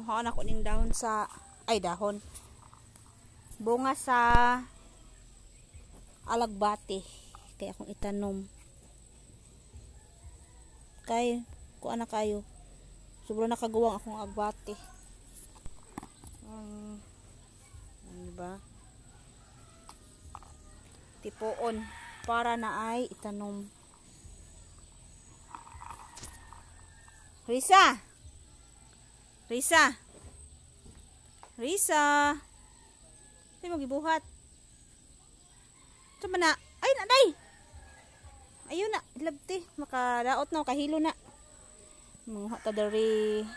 Muhaan ako ning dahon sa dahon. Bunga sa alagbati. Kaya akong itanom. Kay kuan na kayo. Sobrang nakagawang akong agbati. Diba? Tipoon para na ay itanom. Risa! Risa! Risa! Ay, magibuhat. Ito ba na? Ay, naday! Ayun na, ilabti. Makadaot na, makahilo na. Mga hata dari.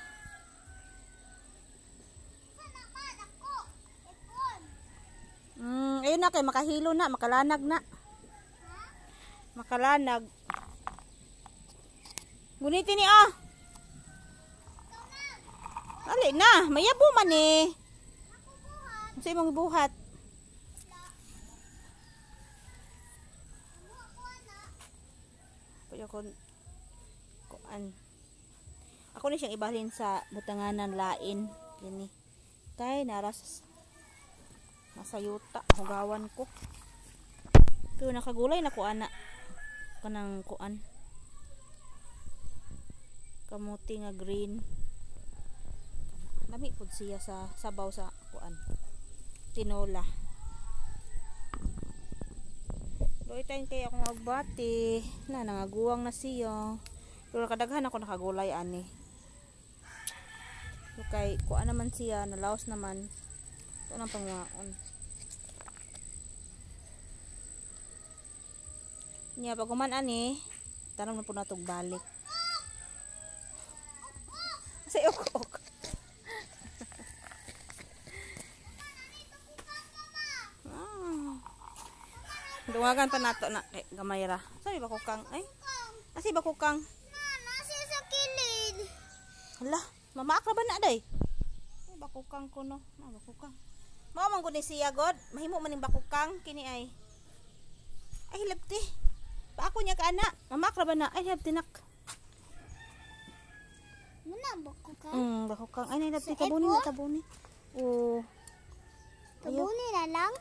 Ayun na, kay makahilo na, makalanag na. Makalanag. Gunitin ni oh. Ali na, mayabo man eh. Sa imong buhat. Pwede kuan. Ako na siyang ibalhin sa butanganan lain. Kini. Kay naras nasa yuta. Hugawan ko. Pero nakagulay na ko ana. Kanang kuan. Kamuti nga green. Lami pud siya sa sabaw sa kuan. Tinola. Doy tayo kay akong agbati. Na nangaguwang na siya. Pero kadaghan ako nakagulay ani. So kay kuan naman siya, nalaos naman. Ito nang pangwaon. Nya pag kuman ani, tanong na po natong balik. Say ok. Duwagan pa nato na kay gamay ra. Sabi ba ko kang ay? Asi ba ko kang? Nasi sa kilid. Hala, mamaak ba na day? Ay bakukang ko no. Na bakukang. Mao man gud ni siya god. Mahimo man ning bakukang kini ay. Ay hilabti. Pa ako nya ka ana. Mamaak ba na? Ay hilabti nak. Muna bakukang? Bakukang. Ay hilabti tabuni na tabuni. Oh. Tabuni na lang.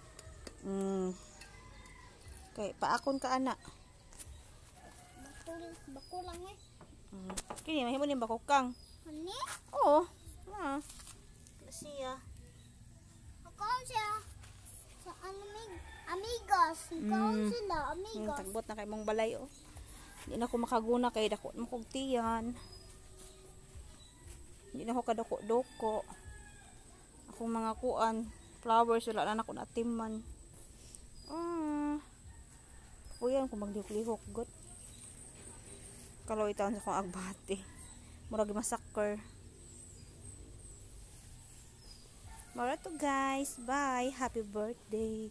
Kay paakon ka ana. Bakulang eh. Kini mahimo ning bakukang. Ani? Oo. Siya. Ako siya. Sa amigos. Ikaw sila, amigos. Tagbot na kay mong balay oh. Hindi na ako makaguna kay dako mo kog tiyan. Hindi na ako kadoko-doko. Akong mga kuan, flowers wala na ako natiman. Uyan kung maglihok-lihok god. Kalau itawan sa kong agbati. Murag massacre. Mara to guys. Bye. Happy birthday.